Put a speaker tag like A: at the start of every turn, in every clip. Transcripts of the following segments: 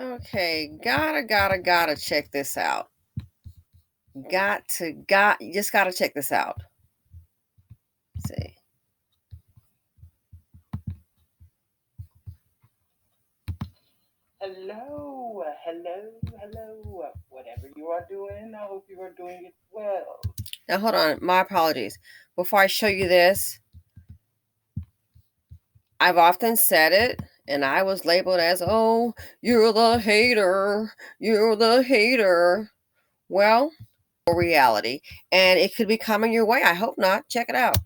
A: Okay, gotta check this out. You just gotta check this out. Let's see.
B: Hello. Whatever you are doing, I hope you are doing it well.
A: Now hold on, my apologies. Before I show you this, I've often said it, and I was labeled as, oh, you're the hater. You're the hater. Well, reality, and it could be coming your way. I hope not. Check it out.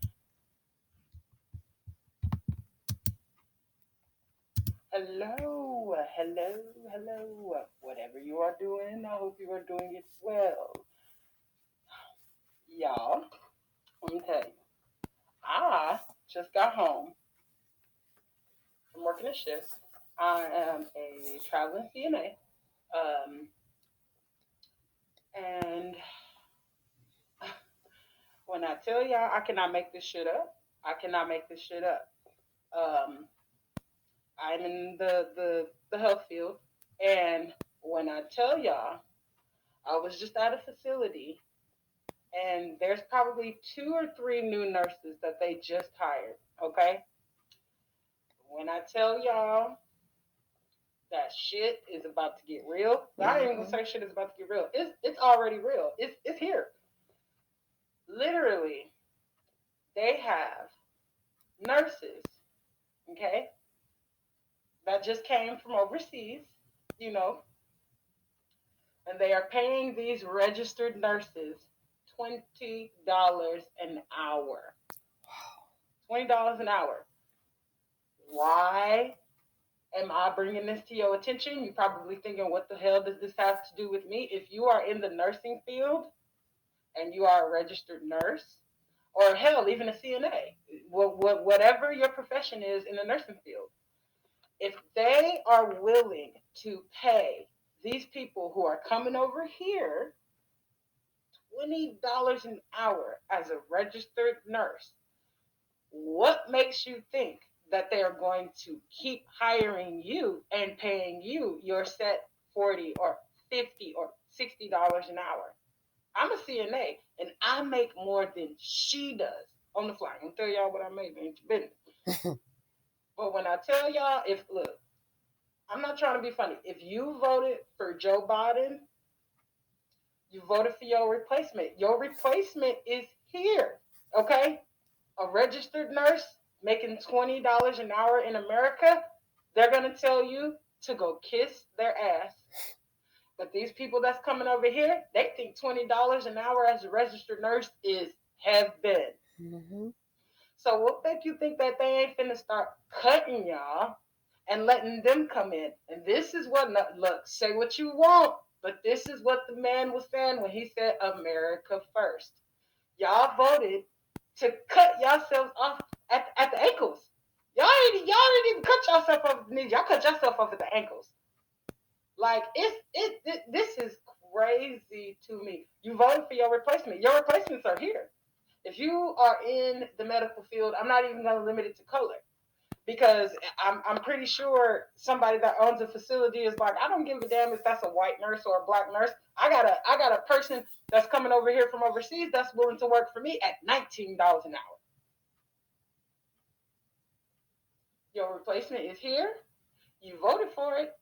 B: Hello. Whatever you are doing, I hope you are doing it well. Y'all, let me tell you, I just got home from working a shift. I am a traveling CNA. And when I tell y'all, I cannot make this shit up. I cannot make this shit up. Um, I'm in the health field, and when I tell y'all, I was just at a facility, and there's probably 2 or 3 new nurses that they just hired. Okay, when I tell y'all that shit is about to get real, I ain't even gonna say shit is about to get real. It's already real. It's here. Literally, they have nurses, okay, that just came from overseas, you know, and they are paying these registered nurses $20 an hour. $20 an hour. Why am I bringing this to your attention? You're probably thinking, what the hell does this have to do with me? If you are in the nursing field and you are a registered nurse, or hell, even a CNA, whatever your profession is in the nursing field, if they are willing to pay these people who are coming over here $20 an hour as a registered nurse, what makes you think that they are going to keep hiring you and paying you your set 40 or 50 or $60 an hour? I'm a CNA and I make more than she does on the fly. I'm gonna tell y'all what I make, ain't your business. But when I tell y'all, if look, I'm not trying to be funny. If you voted for Joe Biden, you voted for your replacement. Your replacement is here. Okay? A registered nurse making $20 an hour in America, they're going to tell you to go kiss their ass. But these people that's coming over here, they think $20 an hour as a registered nurse is heaven.
A: Mm-hmm.
B: So what make you think that they ain't finna start cutting y'all and letting them come in? And this is what, look, say what you want, but this is what the man was saying when he said America first. Y'all voted to cut yourselves off at the ankles. Y'all didn't even cut yourself off at the knees. Y'all cut yourself off at the ankles. Like this is crazy to me. You voted for your replacement. Your replacements are here. If you are in the medical field, I'm not even going to limit it to color because I'm pretty sure somebody that owns a facility is like, I don't give a damn if that's a white nurse or a black nurse. I got a person that's coming over here from overseas that's willing to work for me at $19 an hour. Your replacement is here. You voted for it.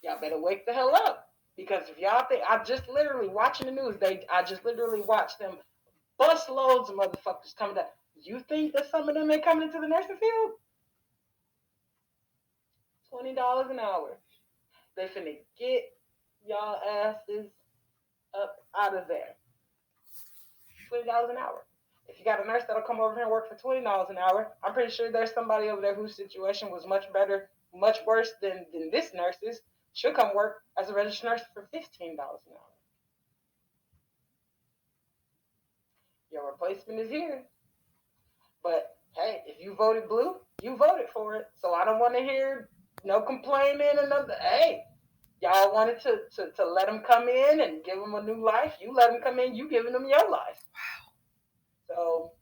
B: Y'all better wake the hell up. Because if y'all think I just literally watching the news, I just literally watched them bus loads of motherfuckers coming down. You think that some of them ain't coming into the nursing field? $20 an hour. They finna get y'all asses up out of there. $20 an hour. If you got a nurse that'll come over here and work for $20 an hour, I'm pretty sure there's somebody over there whose situation was much better, much worse than this nurse's. She'll come work as a registered nurse for $15 an hour. Your replacement is here. But hey, if you voted blue, you voted for it. So I don't want to hear no complaining and nothing. Hey, y'all wanted to let them come in and give them a new life. You let them come in, you giving them your life. So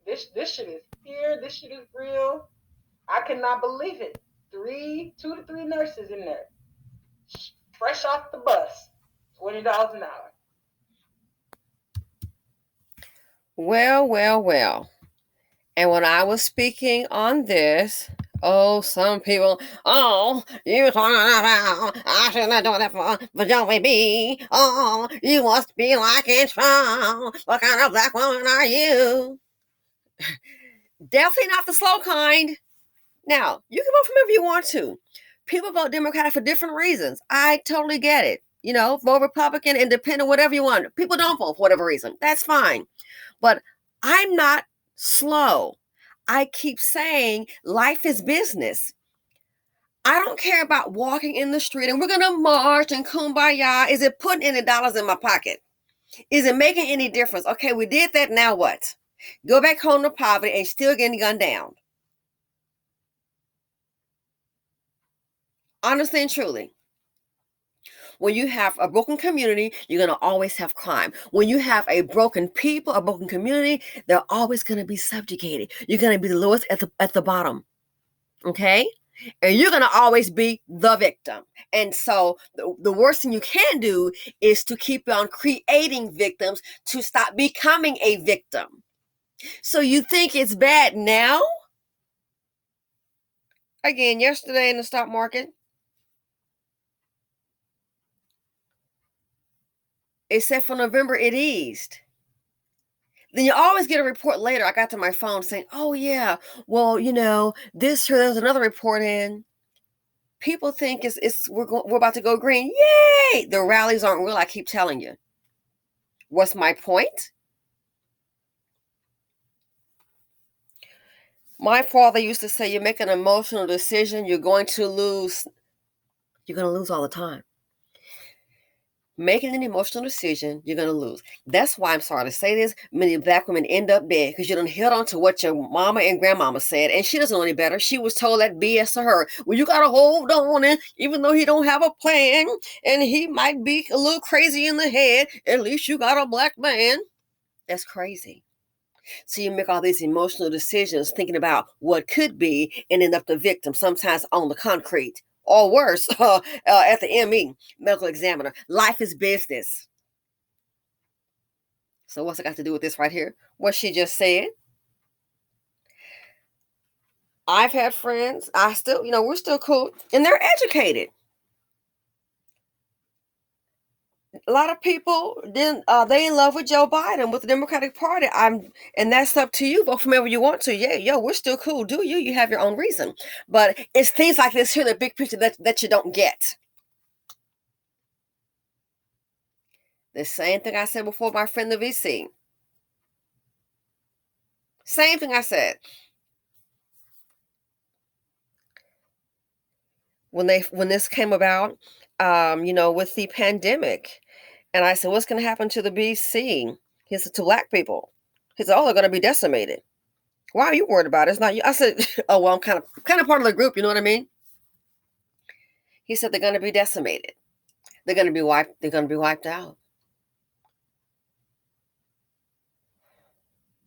B: this shit is here. This shit is real. I cannot believe it. 2 to 3 nurses in there, fresh off the bus, $20 an hour.
A: Well. And when I was speaking on this, some people, you talking about, I shouldn't have done that for Joey B. You must be liking Trump. What kind of black woman are you? Definitely not the slow kind. Now, you can vote for whoever you want to. People vote Democratic for different reasons. I totally get it. Vote Republican, Independent, whatever you want. People don't vote for whatever reason. That's fine. But I'm not slow. I keep saying life is business. I don't care about walking in the street and we're going to march and kumbaya. Is it putting any dollars in my pocket? Is it making any difference? Okay, we did that. Now what? Go back home to poverty and still getting gunned down. Honestly and truly. When you have a broken community, you're going to always have crime. When you have a broken people, a broken community, they're always going to be subjugated. You're going to be the lowest at the bottom. Okay? And you're going to always be the victim. And so the worst thing you can do is to keep on creating victims to stop becoming a victim. So you think it's bad now? Again, yesterday in the stock market, except for November, it eased. Then you always get a report later. I got to my phone saying, oh, yeah, well, there's another report in. People think we're about to go green. Yay! The rallies aren't real, I keep telling you. What's my point? My father used to say, you make an emotional decision, you're going to lose. You're going to lose all the time. Making an emotional decision, you're going to lose. That's why, I'm sorry to say this, many black women end up dead because you done held on to what your mama and grandmama said, and she doesn't know any better. She was told that BS to her. Well, you got to hold on, and even though he don't have a plan, and he might be a little crazy in the head, at least you got a black man. That's crazy. So you make all these emotional decisions thinking about what could be and end up the victim, sometimes on the concrete. Or worse, at the ME, medical examiner. Life is business. So what's it got to do with this right here? What she just said. I've had friends. We're still cool. And they're educated. A lot of people they in love with Joe Biden, with the Democratic Party. And that's up to you. Vote for whoever you want to. Yeah, we're still cool. Do you? You have your own reason. But it's things like this here, the big picture that you don't get. The same thing I said before, my friend the VC. Same thing I said. When this came about, with the pandemic. And I said, what's going to happen to the BC? He said, to black people. He said, they're going to be decimated. Why are you worried about it? It's not you. I said, oh, well, I'm kind of part of the group. You know what I mean? He said, they're going to be decimated. They're going to be wiped. They're going to be wiped out.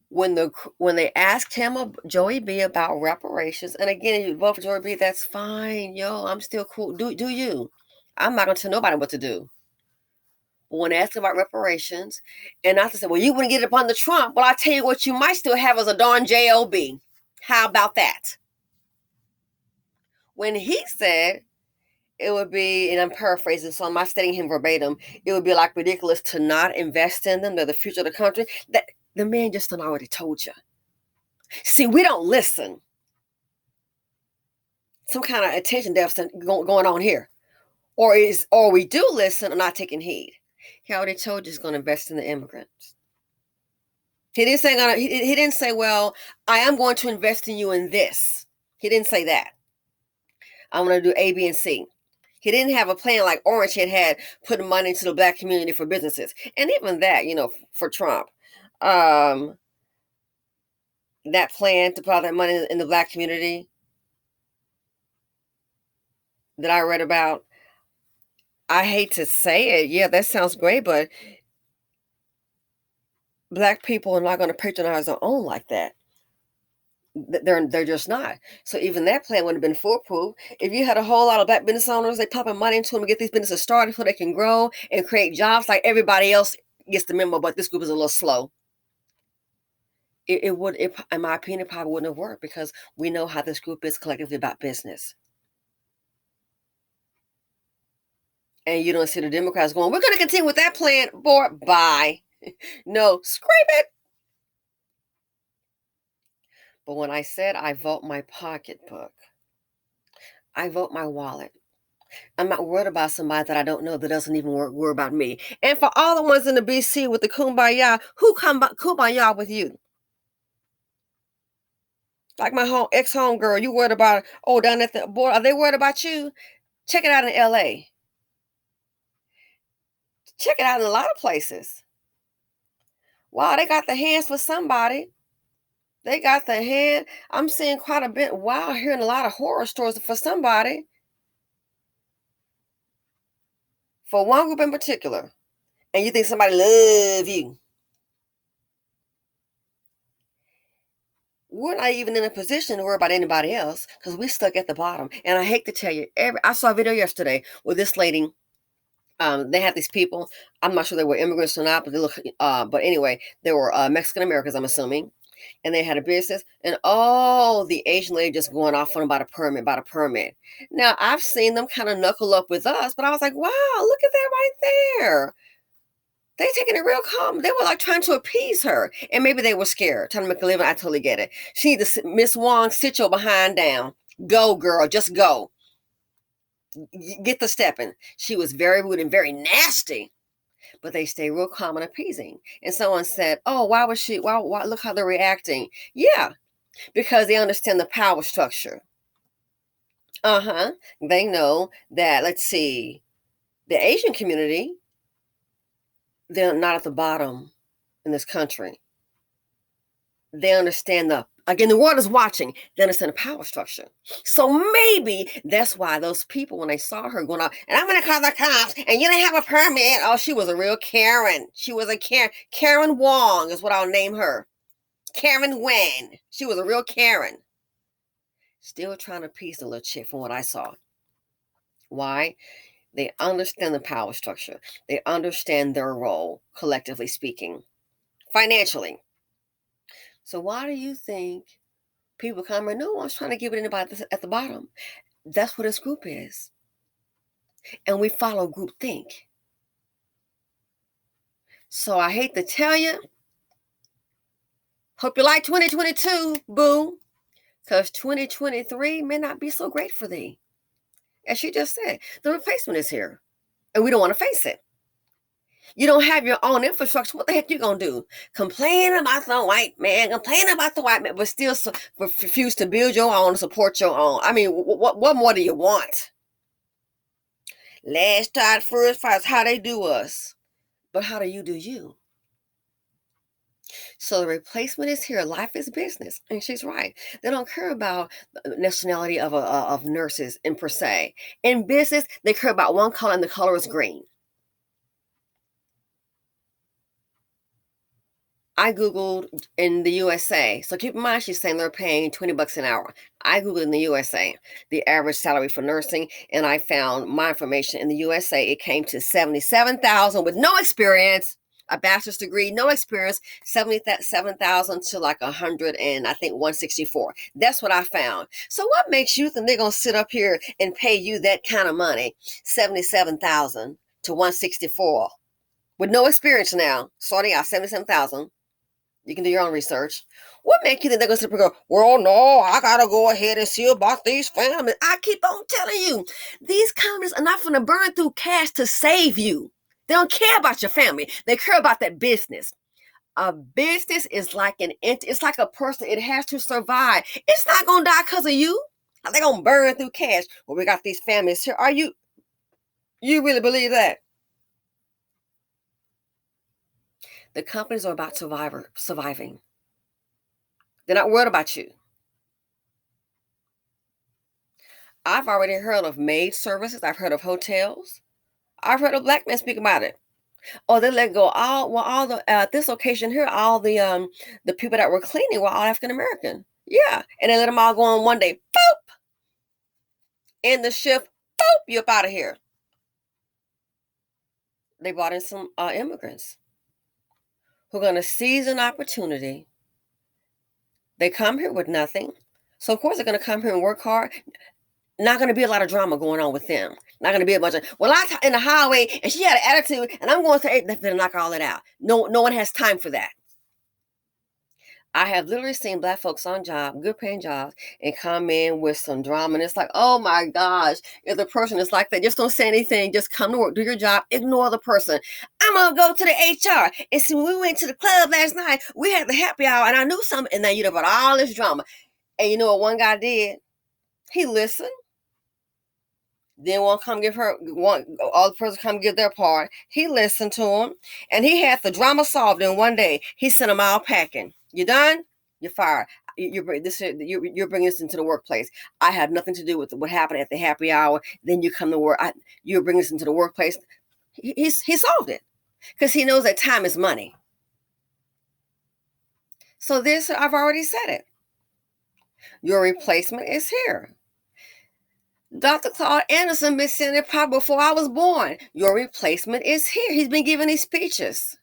A: When they asked him, Joey B, about reparations, and again, if you vote for Joey B, that's fine. I'm still cool. Do you? I'm not going to tell nobody what to do. But when asked about reparations, and I said, well, you wouldn't get it upon the Trump. Well, I tell you what, you might still have as a darn JOB. How about that? When he said it would be, and I'm paraphrasing, so I'm not stating him verbatim, it would be like ridiculous to not invest in them. They're the future of the country. That the man just done already told you. See, we don't listen. Some kind of attention deficit going on here. Or we do listen and not taking heed. He already told you he's going to invest in the immigrants. He didn't say, well, I am going to invest in you in this. He didn't say that. I'm going to do A, B, and C. He didn't have a plan like Orange had putting money into the black community for businesses. And even that, for Trump. That plan to put all that money in the black community that I read about, I hate to say it. Yeah, that sounds great, but black people are not going to patronize their own like that. They're just not. So even that plan would have been foolproof. If you had a whole lot of black business owners, they pumping money into them to get these businesses started so they can grow and create jobs like everybody else gets the memo, but this group is a little slow. It would, in my opinion, it probably wouldn't have worked because we know how this group is collectively about business. And you don't see the Democrats going, we're going to continue with that plan, boy, bye. No, scrape it. But when I said I vote my pocketbook, I vote my wallet. I'm not worried about somebody that I don't know that doesn't even worry about me. And for all the ones in the BC with the kumbaya, who kumbaya with you? Like my ex-home girl, you worried about, oh, down at the border, are they worried about you? Check it out in LA. Check it out in a lot of places. Wow, they got the hands for somebody. They got the hand. I'm seeing quite a bit. Wow, hearing a lot of horror stories for somebody. For one group in particular. And you think somebody love you. We're not even in a position to worry about anybody else because we stuck at the bottom. And I hate to tell you, I saw a video yesterday with this lady. They had these people. I'm not sure they were immigrants or not, but they look. But anyway, they were Mexican Americans, I'm assuming, and they had a business. And the Asian lady just going off on about a permit, Now I've seen them kind of knuckle up with us, but I was like, wow, look at that right there. They taking it real calm. They were like trying to appease her, and maybe they were scared, trying to make a living. I totally get it. She need to, Miss Wong, sit your behind down. Go, girl, just go. Get the stepping. She was very rude and very nasty, but they stay real calm and appeasing. And someone said, "Oh, why was she? Why? Look how they're reacting." Yeah, because they understand the power structure. They know that. Let's see, the Asian community, they're not at the bottom in this country. They understand the world is watching. They understand the power structure. So maybe that's why those people, when they saw her going out, and I'm going to call the cops, and you didn't have a permit. Oh, she was a real Karen. She was a Karen Wong is what I'll name her. Karen Wen. She was a real Karen. Still trying to piece a little chick from what I saw. Why? They understand the power structure. They understand their role, collectively speaking, financially. So why do you think people come and no one's trying to give it anybody at the bottom? That's what this group is. And we follow group think. So I hate to tell you, hope you like 2022, boo, because 2023 may not be so great for thee. As she just said, the replacement is here, and we don't want to face it. You don't have your own infrastructure. What the heck you gonna do? Complain about the white man, but still refuse to build your own and support your own. I mean, what more do you want? Last start, first fight, how they do us. But how do you? So the replacement is here. Life is business. And she's right. They don't care about the nationality of nurses in per se. In business, they care about one color, and the color is green. I Googled in the USA. So keep in mind, she's saying they're paying $20 an hour. I Googled in the USA, the average salary for nursing, and I found my information in the USA. It came to $77,000 with no experience, a bachelor's degree, no experience, $77,000 to like 100 and I think 164. That's what I found. So what makes you think they're going to sit up here and pay you that kind of money, $77,000 to 164 with no experience now, starting out $77,000? You can do your own research. What makes you think they're going to sit up and go, well, no, I got to go ahead and see about these families? I keep on telling you, these companies are not going to burn through cash to save you. They don't care about your family. They care about that business. A business is like it's like a person. It has to survive. It's not going to die because of you. Are they going to burn through cash? Well, we got these families here. You really believe that? The companies are about surviving. They're not worried about you. I've already heard of maid services. I've heard of hotels. I've heard of black men speak about it. Oh, they let go all the at this location here, all the people that were cleaning were all African American. Yeah, and they let them all go on one day. Boop! In the shift. Boop! You up out of here. They brought in some immigrants who are going to seize an opportunity. They come here with nothing. So, of course, they're going to come here and work hard. Not going to be a lot of drama going on with them. Not going to be a bunch of, well, in the highway and she had an attitude and I'm going to they're going to knock all that out. No one has time for that. I have literally seen Black folks on job, good paying jobs, and come in with some drama. And it's like, oh my gosh, if the person is like that, just don't say anything. Just come to work, do your job, ignore the person. I'm going to go to the HR. And see, when we went to the club last night, we had the happy hour and I knew something. And then you know about all this drama. And you know what one guy did? He listened. Then one come give her one all the person come give their part. He listened to him, and he had the drama solved in one day. He sent them all packing. You done? You're fired. You're bringing this into the workplace. I have nothing to do with what happened at the happy hour. Then you come to work. You're bringing this into the workplace. He solved it because he knows that time is money. So this I've already said it. Your replacement is here. Dr. Claude Anderson been saying it probably before I was born. Your replacement is here. He's been giving these speeches.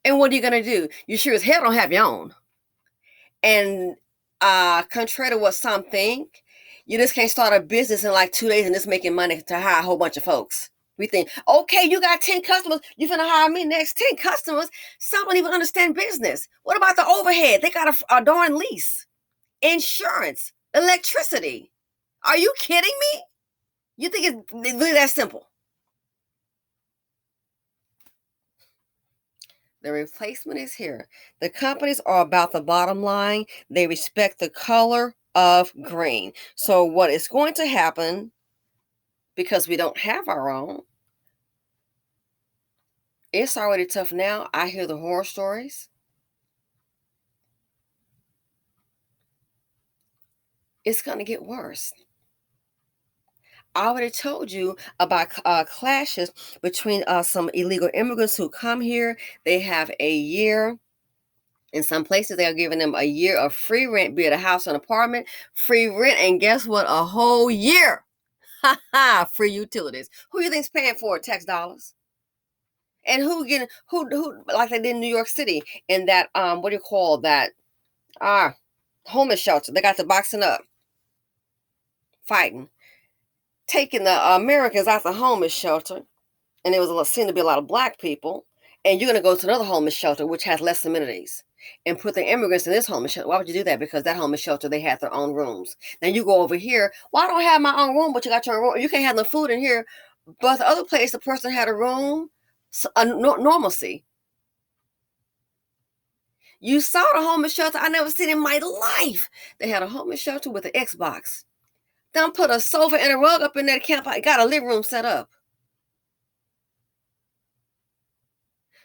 A: And what are you going to do? You sure as hell don't have your own. And contrary to what some think, you just can't start a business in like 2 days and just making money to hire a whole bunch of folks. We think, okay, you got 10 customers. You're going to hire me next 10 customers. Some don't even understand business. What about the overhead? They got a darn lease, insurance, electricity. Are you kidding me? You think it's really that simple? The replacement is here. The companies are about the bottom line. They respect the color of green. So what is going to happen, because we don't have our own, it's already tough now. I hear the horror stories. It's going to get worse. I already told you about clashes between some illegal immigrants who come here. They have a year. In some places, they are giving them a year of free rent, be it a house or an apartment, free rent, and guess what? A whole year. Ha ha! Free utilities. Who do you think's paying for it? Tax dollars. And who like they did in New York City in that what do you call that? Homeless shelter. They got the boxing up, fighting, taking the Americans out the homeless shelter, and there was seemed to be a lot of Black people. And you're going to go to another homeless shelter which has less amenities and put the immigrants in this homeless shelter. Why would you do that? Because that homeless shelter, they had their own rooms. Now you go over here. Well, I don't have my own room, but you got your own room. You can't have no food in here. But the other place, the person had a room, normalcy. You saw the homeless shelter. I never seen in my life. They had a homeless shelter with an Xbox. Then put a sofa and a rug up in that camp. I got a living room set up.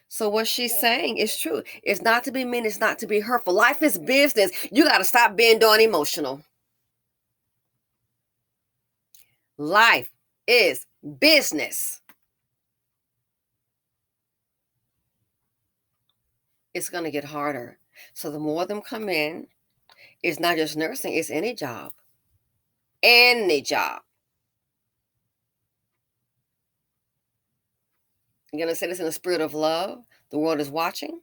A: So what she's saying is true. It's not to be mean. It's not to be hurtful. Life is business. You got to stop being darn emotional. Life is business. It's going to get harder. So the more of them come in, it's not just nursing. It's any job. Any job. I'm going to say this in the spirit of love. The world is watching.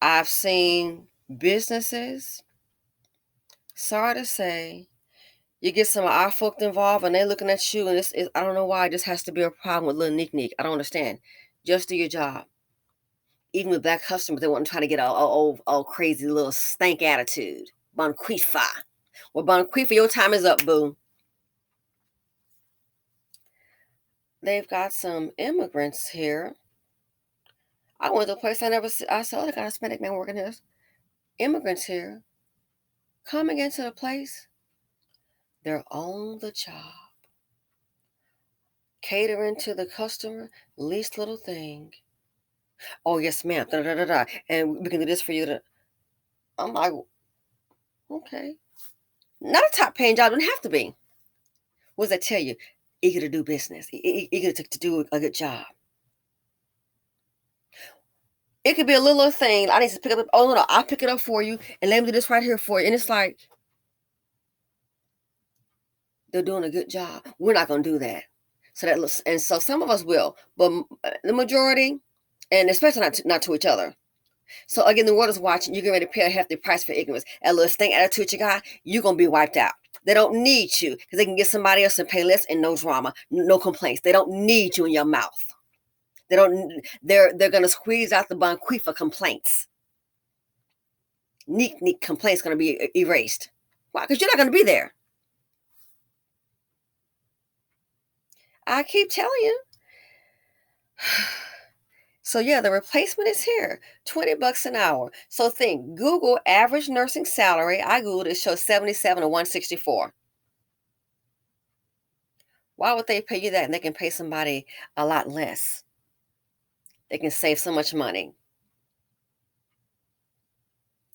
A: I've seen businesses, sorry to say, you get some of our folk involved and they're looking at you and I don't know why it just has to be a problem with little Nick. I don't understand. Just do your job. Even with Black customers, they want to try to get a crazy little stank attitude. Bonquifa. Well, Bonquifa, your time is up, boo. They've got some immigrants here. I went to a place I saw they got a Hispanic man working here. Immigrants here coming into the place. They're on the job. Catering to the customer, least little thing. Oh, yes, ma'am. Da, da, da, da. And we can do this for you. I'm like, okay. Not a top paying job. Don't have to be. What does that tell you? Eager to do business. Eager to do a good job. It could be a little thing. I need to pick it up. Oh no, I'll pick it up for you and let me do this right here for you. And it's like they're doing a good job. We're not going to do that. So that looks, and so some of us will, but the majority, and especially not to each other. So again, the world is watching. You're going to pay a hefty price for ignorance. That little stink attitude you got, you're going to be wiped out. They don't need you because they can get somebody else and pay less and no drama, no complaints. They don't need you in your mouth. They don't. They're going to squeeze out the banquet for complaints. Neat complaints going to be erased. Why? Because you're not going to be there. I keep telling you. So yeah, the replacement is here. $20 an hour. So think, Google average nursing salary. I Googled it, shows 77 to 164. Why would they pay you that and they can pay somebody a lot less? They can save so much money.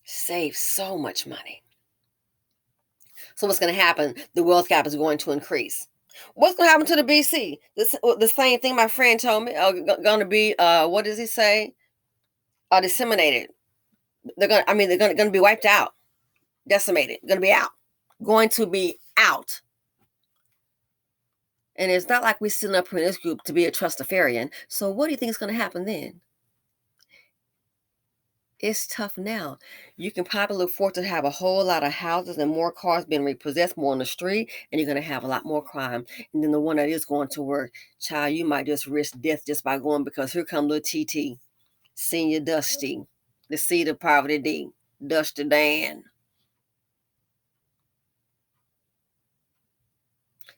A: Save so much money. So what's going to happen? The wealth gap is going to increase. What's going to happen to the BC? The same thing my friend told me. Going to be what does he say? Disseminated. They're going to be wiped out, decimated. Going to be out. Going to be out. And it's not like we're sitting up in this group to be a trustafarian. So what do you think is going to happen then? It's tough now. You can probably look forward to have a whole lot of houses and more cars being repossessed, more on the street, and you're going to have a lot more crime. And then the one that is going to work, child, you might just risk death just by going, because here come little TT, Senior Dusty, the seed of poverty D, Dusty Dan.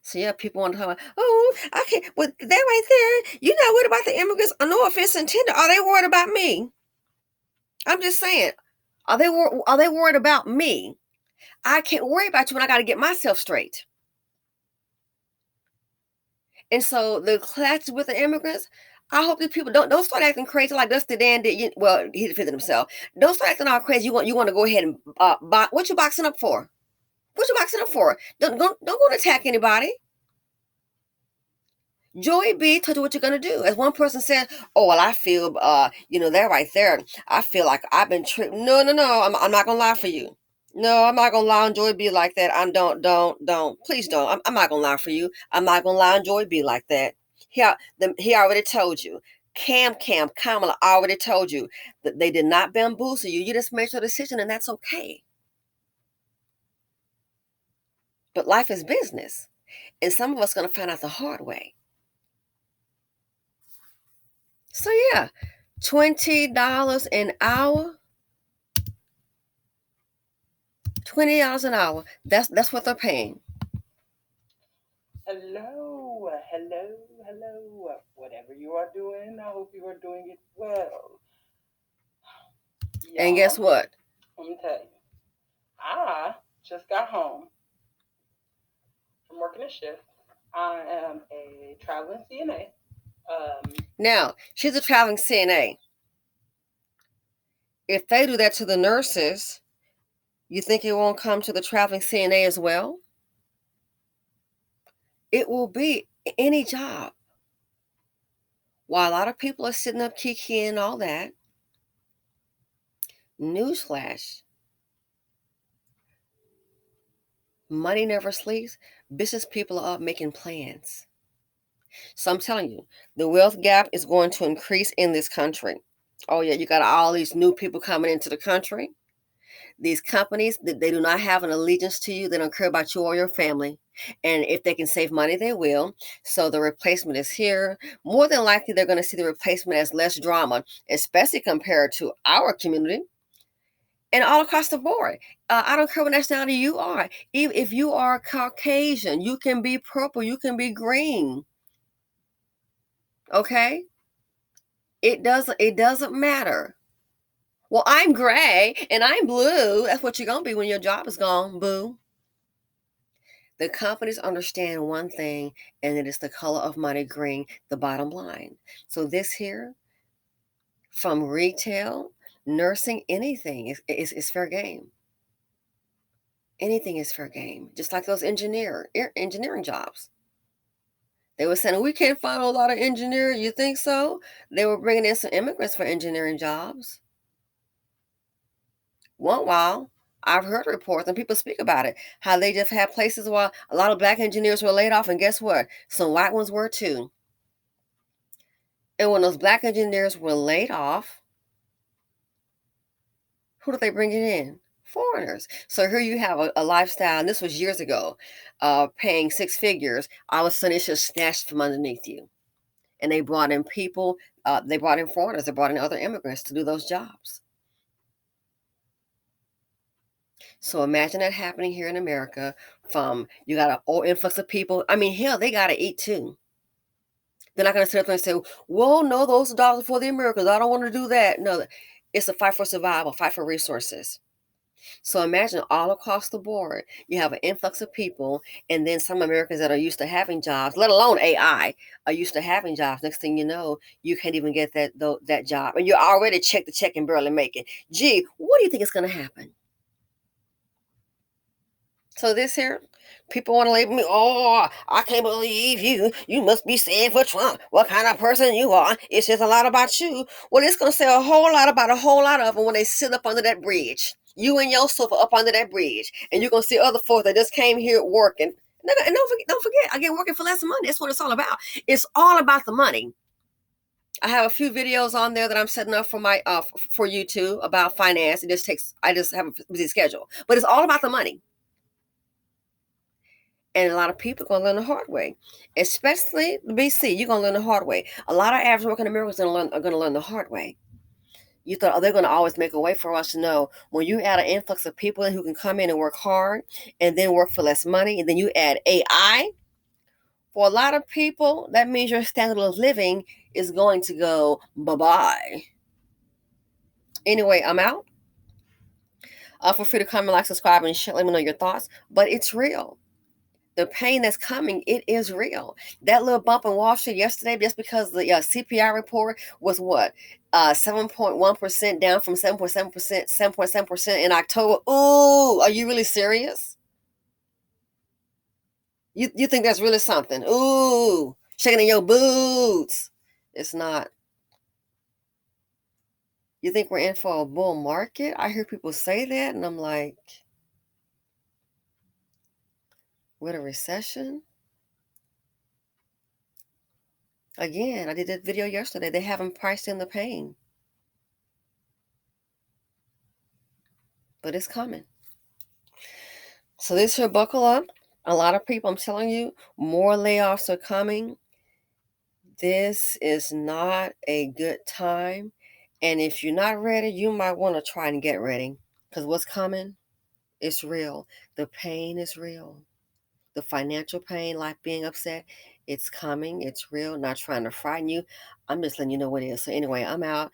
A: So yeah, people want to talk about, oh, I can't, well, that right there, you're not worried about the immigrants. No offense intended. Are they worried about me? I'm just saying, are they worried about me? I can't worry about you when I got to get myself straight. And so the clashes with the immigrants, I hope that people don't start acting crazy like Dusty Dan did. Well, he defended himself. Don't start acting all crazy. You want to go ahead and what you boxing up for? What you boxing up for? Don't go and attack anybody. Joey B told you what you're gonna do. As one person said, "Oh well, I feel, that right there. I feel like I've been tricked." No. I'm not gonna lie for you. No, I'm not gonna lie on Joy B like that. I don't. Please don't. I'm not gonna lie for you. I'm not gonna lie on Joy B like that. He already told you. Kamala already told you that they did not bamboozle you. You just made your decision, and that's okay. But life is business, and some of us are gonna find out the hard way. So yeah, $20 an hour. $20 an hour. That's what they're paying.
B: Hello. Whatever you are doing, I hope you are doing it well.
A: And guess what?
B: Let me tell you, I just got home from working a shift. I am a traveling CNA.
A: Now, she's a traveling CNA. If they do that to the nurses, you think it won't come to the traveling CNA as well? It will be any job. While a lot of people are sitting up kikiing and all that, newsflash, money never sleeps. Business people are up making plans. So I'm telling you, the wealth gap is going to increase in this country. Oh yeah, you got all these new people coming into the country. These companies, they do not have an allegiance to you. They don't care about you or your family. And if they can save money, they will. So the replacement is here. More than likely, they're going to see the replacement as less drama, especially compared to our community and all across the board. I don't care what nationality you are. Even if you are Caucasian, you can be purple, you can be green. Okay? It doesn't matter. Well, I'm gray and I'm blue. That's what you're going to be when your job is gone, boo. The companies understand one thing, and it is the color of money green, the bottom line. So this here, from retail, nursing, anything is fair game. Anything is fair game. Just like those engineering jobs. They were saying, we can't find a lot of engineers. You think so? They were bringing in some immigrants for engineering jobs. One while, I've heard reports and people speak about it, how they just had places where a lot of black engineers were laid off, and guess what? Some white ones were too. And when those black engineers were laid off, who did they bring it in? Foreigners. So here you have a lifestyle, and this was years ago, paying six figures. All of a sudden, it's just snatched from underneath you. And they brought in people, they brought in foreigners, they brought in other immigrants to do those jobs. So imagine that happening here in America. From you got an old influx of people. I mean, hell, they got to eat too. They're not going to sit up there and say, well, no, those dollars are for the Americans. I don't want to do that. No, it's a fight for survival, fight for resources. So imagine all across the board, you have an influx of people, and then some Americans that are used to having jobs, let alone AI, are used to having jobs. Next thing you know, you can't even get that job, and you already check the check and barely make it. Gee, what do you think is going to happen? So this here, people want to label me, oh, I can't believe you. You must be saying for Trump. What kind of person you are. It says a lot about you. Well, it's going to say a whole lot about a whole lot of them when they sit up under that bridge. You and your sofa up under that bridge. And you're going to see other folks that just came here working. And don't forget, I get working for less money. That's what it's all about. It's all about the money. I have a few videos on there that I'm setting up for my for YouTube about finance. I just have a busy schedule. But it's all about the money. And a lot of people are going to learn the hard way, especially the BC. You're going to learn the hard way. A lot of average working Americans are going to learn the hard way. You thought, oh, they're going to always make a way for us to know. When you add an influx of people who can come in and work hard and then work for less money, and then you add AI, for a lot of people, that means your standard of living is going to go bye-bye. Anyway, I'm out. Feel free to comment, like, subscribe, and share. Let me know your thoughts. But it's real. The pain that's coming, it is real. That little bump in Wall Street yesterday, just because the CPI report was what? 7.1% down from 7.7% in October. Ooh, are you really serious? You think that's really something? Ooh, shaking in your boots. It's not. You think we're in for a bull market? I hear people say that, and I'm like, with a recession? Again, I did that video yesterday. They haven't priced in the pain. But it's coming. So this here, buckle up. A lot of people, I'm telling you, more layoffs are coming. This is not a good time. And if you're not ready, you might want to try and get ready. Because what's coming, it's real. The pain is real. The financial pain, like being upset, it's coming. It's real. Not trying to frighten you. I'm just letting you know what it is. So anyway, I'm out.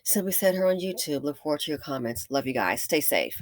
A: Simply said her on YouTube. Look forward to your comments. Love you guys. Stay safe.